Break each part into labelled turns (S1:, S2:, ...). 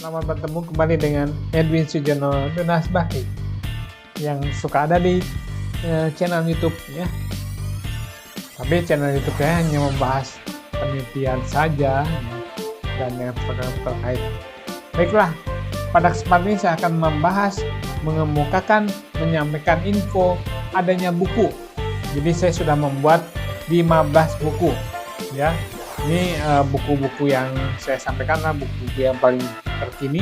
S1: selamat bertemu kembali dengan Edwin Sujono Tunas Bakti yang suka ada di channel YouTube ya. Tapi channel YouTube saya hanya membahas penelitian saja ya, dan yang terkait. Baiklah, pada kesempatan ini saya akan membahas, mengemukakan, menyampaikan info adanya buku. Jadi saya sudah membuat 15 buku ya. Ini buku-buku yang saya sampaikan lah, buku-buku yang paling terkini.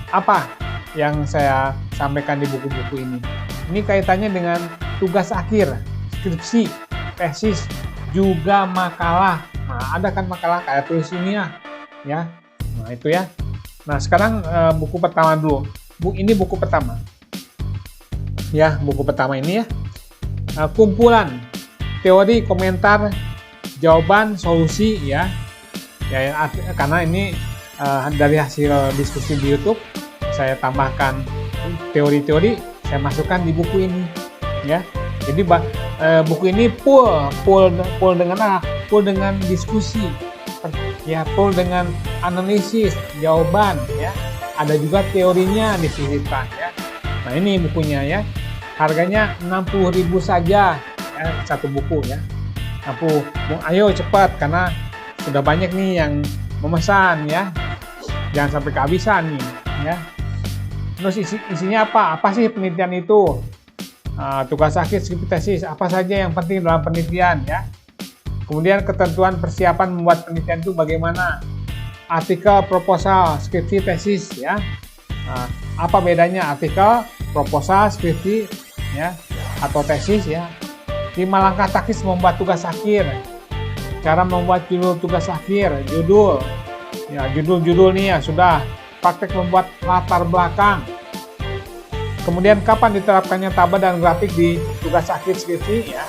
S1: Apa yang saya sampaikan di buku-buku ini? Ini kaitannya dengan tugas akhir, skripsi, tesis, juga makalah. Nah, ada kan makalah kayak tulis ilmiah, ya. Nah itu ya. Nah sekarang buku pertama dulu. Ini buku pertama. Ya, buku pertama ini ya. Kumpulan teori, komentar, jawaban, solusi ya. Karena ini dari hasil diskusi di YouTube, saya tambahkan teori-teori, saya masukkan di buku ini ya. Jadi buku ini full dengan diskusi ya, full dengan analisis, jawaban ya. Ada juga teorinya disisipkan ya. Nah ini bukunya ya. Harganya 60.000 saja ya, satu buku ya. Ayo cepat karena sudah banyak nih yang memesan ya. Jangan sampai kehabisan nih ya. Terus isinya apa? Apa sih penelitian itu? Tugas akhir, skripsi, tesis, apa saja yang penting dalam penelitian ya. Kemudian ketentuan persiapan membuat penelitian itu bagaimana? Artikel, proposal, skripsi, tesis ya. Apa bedanya artikel, proposal, skripsi ya atau tesis ya? 5 langkah taktis membuat tugas akhir. Cara membuat judul tugas akhir, judul. Ya, judul nih ya sudah. Praktek membuat latar belakang. Kemudian kapan diterapkannya tabel dan grafik di tugas akhir skripsi ya.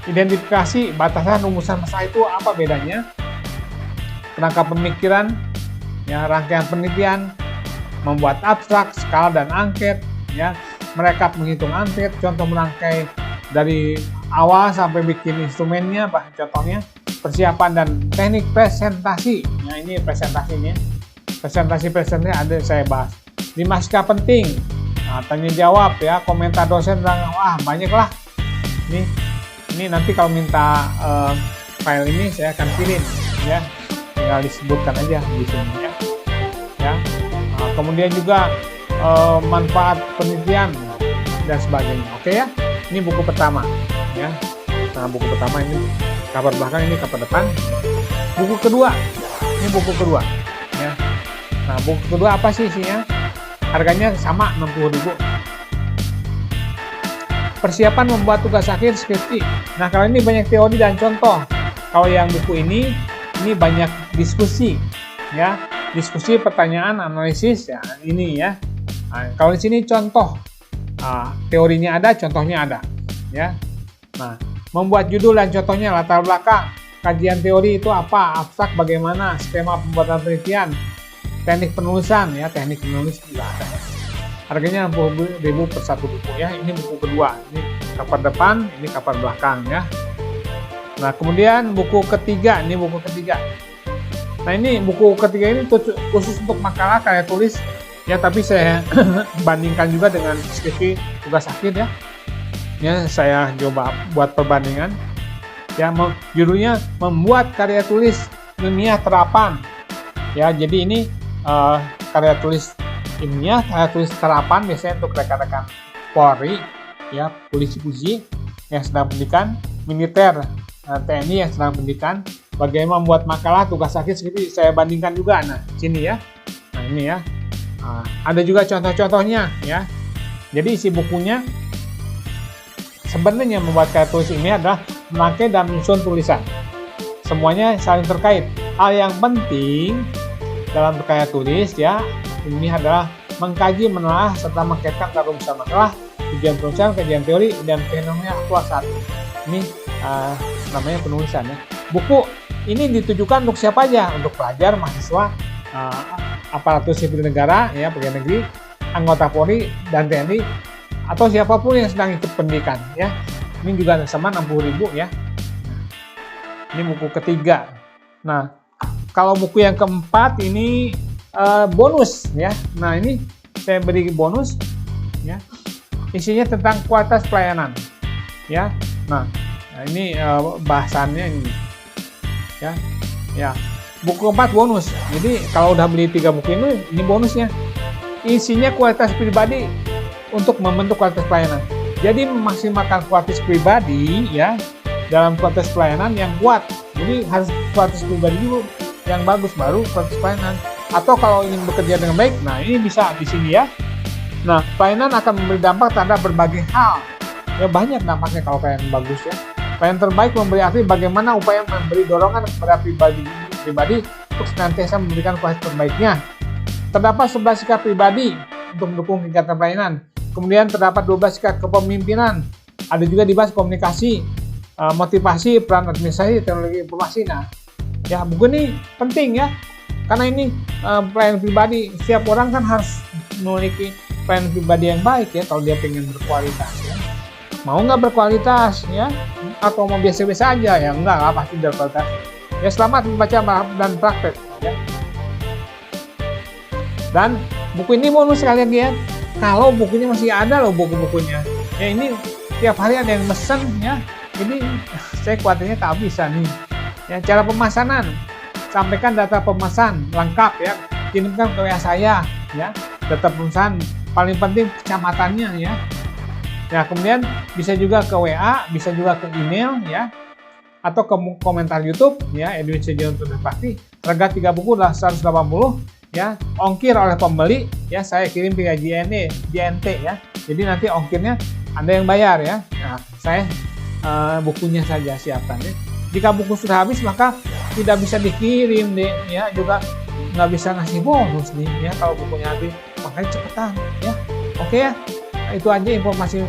S1: Identifikasi batasan rumusan masalah itu apa bedanya. Kerangka pemikiran, ya, rangkaian penelitian, membuat abstrak, skala dan angket, ya, merekap menghitung angket, contoh merangkai dari awal sampai bikin instrumennya, contohnya persiapan dan teknik presentasi. Nah ini presentasinya, presentasi ada saya bahas. 5 sikap penting, tanya jawab ya, komentar dosen dan banyak lah. Ini nanti kalau minta file ini saya akan kirim ya, tinggal disebutkan aja di sini ya. Kemudian juga manfaat penelitian dan sebagainya. Oke ya. Ini buku pertama ya. Nah, buku pertama ini cover belakang, ini cover depan. Buku kedua. Ini buku kedua ya. Nah, buku kedua apa sih isinya? Harganya sama 60.000. Persiapan membuat tugas akhir skripsi. Nah, kalau ini banyak teori dan contoh. Kalau yang buku ini banyak diskusi ya. Diskusi, pertanyaan, analisis ya, ini ya. Nah, kalau di sini contoh. Teorinya ada, contohnya ada ya. Nah, membuat judul dan contohnya, latar belakang, kajian teori itu apa, abstrak bagaimana, skema pembuatan penelitian, teknik penulisan ya, teknik penulis juga ada ya. Harganya 60.000 per satu buku ya. Ini buku kedua, ini cover depan, ini cover belakang ya. Nah, kemudian buku ketiga, ini buku ketiga. Nah, ini buku ketiga ini khusus untuk makalah karya tulis ya, tapi saya bandingkan juga dengan skripsi tugas akhir ya. Ya, saya coba buat perbandingan. Ya, judulnya membuat karya tulis ilmiah terapan. Ya, jadi ini karya tulis ilmiah, karya tulis terapan biasanya untuk rekan-rekan Polri, ya, polisi-polisi yang sedang pendidikan, militer, TNI yang sedang pendidikan. Bagaimana membuat makalah tugas akhir skripsi, saya bandingkan juga. Nah, sini ya. Nah, ini ya. Ada juga contoh-contohnya ya. Jadi isi bukunya sebenarnya membuat karya tulis ini adalah merangkai dan menyusun tulisan. Semuanya saling terkait. Hal yang penting dalam karya tulis ya ini adalah mengkaji, menelaah serta mengkaitkan rumusan makalah, tujuan penulisan, kajian teori dan fenomena aktual saat ini. Ini namanya penulisan ya. Buku ini ditujukan untuk siapa aja? Untuk pelajar, mahasiswa, aparatur sipil negara ya, pegawai negeri, anggota Polri dan TNI, atau siapapun yang sedang ikut pendidikan ya. Ini juga sama 60.000 ya. Ini buku ketiga. Nah, kalau buku yang keempat ini bonus ya. Nah, ini saya beri bonus ya. Isinya tentang kualitas pelayanan ya. Nah, ini bahasannya ini ya. Ya. Buku keempat bonus. Jadi kalau udah beli 3 buku ini bonusnya. Isinya kualitas pribadi untuk membentuk kualitas pelayanan. Jadi memaksimalkan kualitas pribadi ya dalam kualitas pelayanan yang kuat. Jadi harus kualitas pribadi dulu yang bagus, baru kualitas pelayanan. Atau kalau ingin bekerja dengan baik, nah ini bisa di sini ya. Nah, pelayanan akan memberi dampak terhadap berbagai hal. Ya banyak dampaknya kalau pelayanan bagus ya. Pelayanan terbaik memberi arti bagaimana upaya memberi dorongan kepada pribadi untuk senantiasa memberikan kualitas terbaiknya. Terdapat 11 sikap pribadi untuk mendukung kegiatan pelayanan. Kemudian terdapat 12 sikap kepemimpinan. Ada juga dibahas komunikasi, motivasi, peran administrasi, teknologi informasi. Nah, ya buku ini penting ya. Karena ini pelayanan pribadi, setiap orang kan harus memiliki pelayanan pribadi yang baik ya kalau dia pengen berkualitas ya. Mau nggak berkualitas ya? Atau mau biasa-biasa aja ya? Enggak lah, pasti berkualitas. Ya selamat membaca dan praktek ya. Dan buku ini bonus sekali lagi ya. Kalau bukunya masih ada loh buku-bukunya. Ya ini tiap hari ada yang mesen ya. Jadi saya khawatirnya kehabisan nih. Ya cara pemesanan. Sampaikan data pemesan lengkap ya. Kirimkan ke WA saya ya. Data pemesan paling penting kecamatannya ya. Ya kemudian bisa juga ke WA, bisa juga ke email ya. Atau ke komentar YouTube ya, Edwin Sujono Tunas Bakti. Harga 3 buku adalah 180 ya. Ongkir oleh pembeli ya, saya kirim via JNT ya. Jadi nanti ongkirnya Anda yang bayar ya. Nah, saya bukunya saja siapkan ya. Jika buku sudah habis maka tidak bisa dikirim deh ya, juga nggak bisa ngasih bonus nih ya kalau bukunya habis. Makanya cepetan ya. Oke ya. Itu aja informasi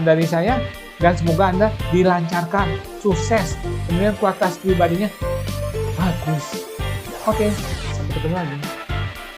S1: dari saya. Dan semoga Anda dilancarkan, sukses, kemudian kualitas pribadinya bagus. Oke, sampai ketemu lagi.